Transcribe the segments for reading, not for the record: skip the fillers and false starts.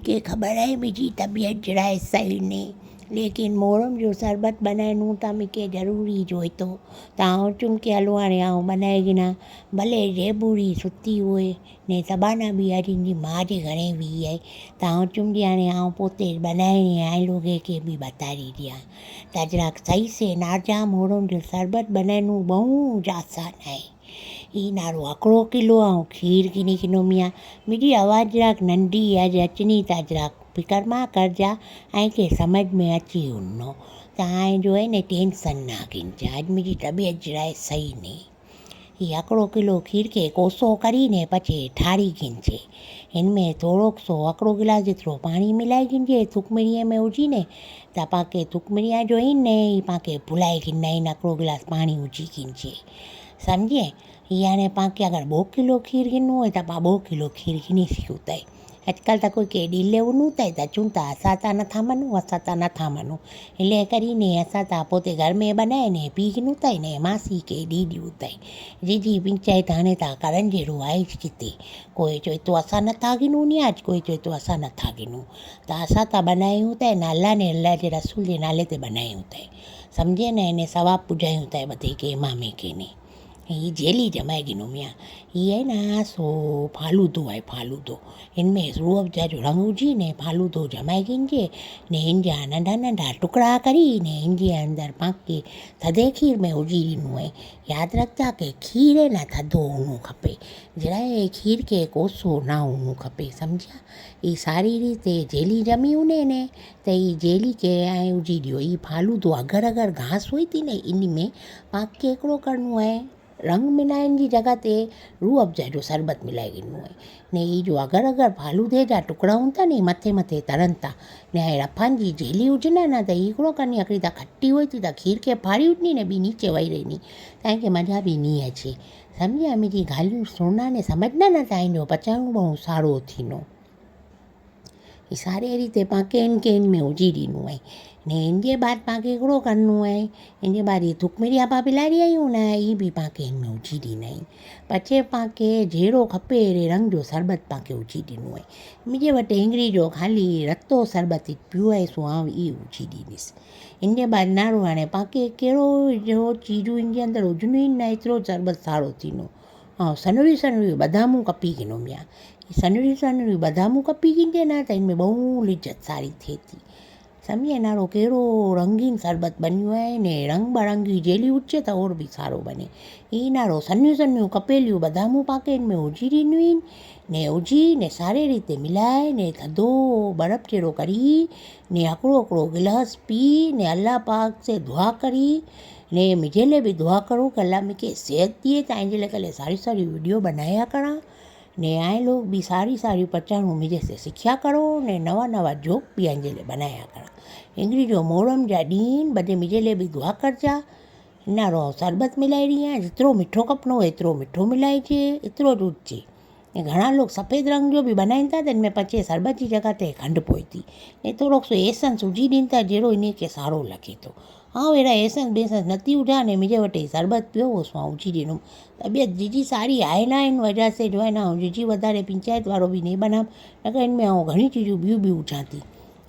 के ख़बर है मुझी तबीयत जरा सही नहीं, लेकिन मोरम जो शरबत बनाए तमी के ज़रूरी जो तो ताऊ चुम के हलवाने आऊँ बनाएगी ना भले जेबूरी सुती हुए ने सबाना भी आज इनकी माँ के घरे भी है ताऊ चुम दिया ने आऊँ पोते बनाए आए लोग के भी बता रही दिया ताजरा सही से नाजा मोरम जो शरबत बनाए बहुत आसान है ई नारो आकड़ो किलो ऐं खीर किनी किनो मिया मुझी आवाज़ जराक नंढी आज अचनी था जराक फिकर मां करजा ऐं के समझ में अची वञो तव्हां जो है न टेंशन ना खींचा अॼु मुंहिंजी तबियत जरा सही नहीं ही आकड़ो किलो खीर के कोसो करीने पछे ठारी खींचे इनमें थोड़ो सो आकड़ो गिलास जेतिरो पानी मिलाए खींचे थुकमिरीअ में विझी ने त पाके थुकमिरीअ जो ई ने ई पाके भुलाए खींदा आहिनि आकड़ो गिलास पानी विझी खींचे सम्झे हीअ हाणे पाणखे अगरि 2 किलो खीर गिनो है त पाण 2 किलो खीर गिनी सघूं था अॼुकल्ह त कोई केॾी लेवनूं था त चऊं था असां त नथा मञूं हिले करी ने असां त पोइ घर में बनाए ने पी गिनूं था ने मासी खे ॾी ॾियूं था जी पंचायत हाणे त करण जहिड़ो आहे किथे कोई चए थो असां नथा गिनूं नी अॼु कोई चए थो असां नथा गिनूं त असां त बनायूं था न अलाह ने अलाह जे रसूल जे नाले ते बनायूं था सम्झे न हिन सवाबु पुॼायूं था ॿधे के इमामे के ने ही जेली जमाए गिनो मिया ये है ना सो फालूदो है फालूदो इनमें रूह अफ़ज़ा जो रंग विझी ने फालूदो जमाए गिनजे ने इनजा नंढा नंढा टुकड़ा करी ने इनजे अंदरि पाके थधे खीर में विझी ॾिनो आहे यादि रखजा के खीर न थधो हुअणो खपे जरा खीर के कोसो ना हुअणो खपे सम्झा ई सारी रीते जेली जमी वञे ने त ई जेली के ऐं विझी ॾियो ई फालूदो अगरि घास हुई थी न इन में पाके हिकिड़ो करिणो आहे रंग मिलाइण जी जॻह ते रूह अफ़ज़ा जो शरबत मिलाए ॾिनो आहे ने ई जो अगरि फालूदे जा टुकड़ा हूंदा था नी मथे तरनि था ने रफनि जी जेली हुजनि न त हिकिड़ो करणी हिकिड़ी त खटी हुई थी त खीर खे फाड़ी उठनी ने ॿी नीचे वही रहनी तव्हांखे मज़ा बि नी अचे सम्झा मुंहिंजी ॻाल्हियूं सुना ने सम्झंदा न तव्हांजो पचाइणो बहुत सारो थींदो ई सारे रीते पाण केन में विझी ॾिनो आहे ने इनजे बाद पाणखे हिकिड़ो करिणो आहे इनजे बाद इहे थुकमिरी आपा पिलाड़ी आहियूं न ई बि पाण केन में विझी ॾींदा आहियूं पचे पाणखे जहिड़ो खपे अहिड़े रंग जो शरबत पाणखे विझी ॾिनो आहे मुंहिंजे वटि हिंगरी जो ख़ाली रतो शरबत पियो आहे सो आउं ई विझी ॾींदसि इनजे बाद नारो हाणे पाणखे कहिड़ो जो चीजूं इनजे अंदरि हुजनियूं ई न एतिरो शरबत सारो थींदो ऐं सनड़ियूं बादामूं कपी गिनो मिया सनड़ियूं बादामूं कपी गिनजे न त इनमें बहु लिज्जत सारी थिए थी सम्झे नारो कहिड़ो रंगीन शरबत बनियो आहे ने रंग बरंगी जेली उचे त और बि सारो बने ई नारो सन्हियूं कपेलियूं बादामूं पाके इनमें विझी ॾिनियूं आहिनि ने विझी ने सारे रीते मिलाए ने थधो बर्फ़ जहिड़ो करी ने हिकिड़ो गिलास पी ने अल्लाह पाक से दुआ करी ने मुझे लिए भी दुआ करो कि अल्लाह मूंखे सेहत दिए तव्हांजे लिए कल सारी वीडियो बनाया करा ने आए लोग भी सारी पचाणू मुझे से सिखिया करो ने नवा जोक भी आंजे लिए बनाया करा इंगरी जो मोहरम जा ॾींहं बदे मुझे लिए भी दुआ करजा नारो शरबत मिलाई रही है जितरो मिठो खपनो एतिरो मिठो मिलाइजे एतिरो ॾुधजे ऐं घणा लोग सफ़ेद रंग जो भी बनाइनि था त इनमें पचे शरबत जी जॻह ते खंडु पोइ थी ऐं थोरो सो एसेंस विझी ॾींदा था जहिड़ो इन खे सारो लॻे थो अहिड़ा एसेंस बेसेंस नथी विझा ने मुंहिंजे वटि शरबत पियो हो सो विझी ॾिनुमि तबियत जीजी सारी आहे न इन वजह से जो है ना जीजी वधारे पंचायत वारो बि न बनाम न कि इनमें घणी चीजूं ॿियूं बि विझां थी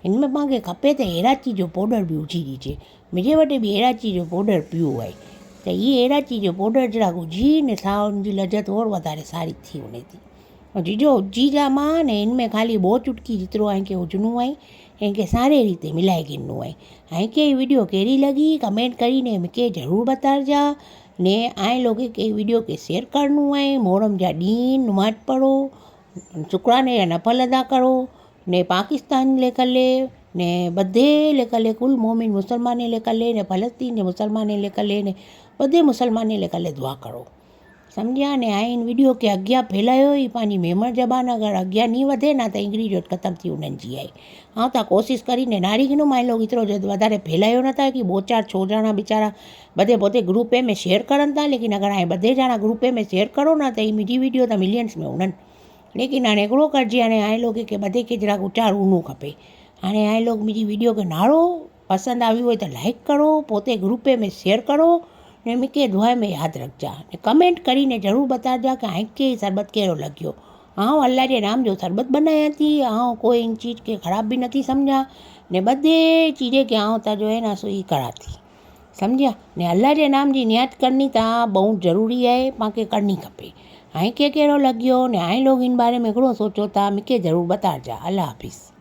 इनमें पाणखे खपे त इलायची जो पाउडर बि विझी ॾिजे मुंहिंजे वटि बि इलायची जो पाउडर पियो आहे त इहे इलायची जो पाउडर जरा विझी ने सां उनजी लज़त और वधारे सारी थी वञे थी जीजो जीजा मां ने इनमें ख़ाली 2 चुटकी जेतिरो आहिनि विझणो आहे इनके सारे रीते मिलाए गिनो है ऐं के वीडियो केरी लगी कमेंट करीने मूंखे ज़रूर बताइजा ने आए लोग के वीडियो के शेयर करनो है मोहरम जा ॾींहं नमाज़ पढ़ो शुक्राने या नफल अदा करो ने पाकिस्तान ले कले ने बधे ले कले कुल मोमिन मुसलमान ले कले ने फलस्तीन जे मुसलमान ले कले ने बधे मुसलमान ले कले दुआ करो सम्झा ने आए इन वीडियो के अॻियां फैलायो ई पंहिंजी मेमण ज़बान अगरि अॻियां नहीं वधे ना त इंग्लिश जो ख़तमु थी उन्हनि जी आहे हाँ त कोशिशि करीने नारी गिनो मां लोग एतिरो वधारे फैलायो नथा कि 2-4 छोजणा बेचारा बधे पोते ग्रुप में शेयर करनि था लेकिन अगरि हाणे 2 ॼणा ग्रुप में शेयर करो ना त ही मुंहिंजी वीडियो त मिलियंस में उन्हनि लेकिन हाणे हिकिड़ो करिजे हाणे आए लोग खे बधे खे जरा उचार हुअणो खपे हाणे आए लोग मुंहिंजी वीडियो खे नारो पसंदि आई हुई त लाइक करो पोते ग्रुप में शेयर करो ने मूंखे दुआ में यादि रखजा कमेंट करीने ज़रूर बताइजा कि के शरबत कहिड़ो लॻियो हाँ अल्लाह जे नाम जो शरबत बनाया थी, हाँ कोई इन चीज़ के ख़राब भी नहीं समझा ने बधे चीज़ें के हाँ था जो है ना सो ई करा थी सम्झिया ने अल्लाह जे नाम जी नियत करनी त बहुत ज़रूरी है, पाण करनी खपे। हाणे के कहिड़ो लॻियो ने हाणे लोग इन बारे में घणो सोचो था, मूंखे ज़रूरु बताइजा। अल्लाह हाफ़िज़।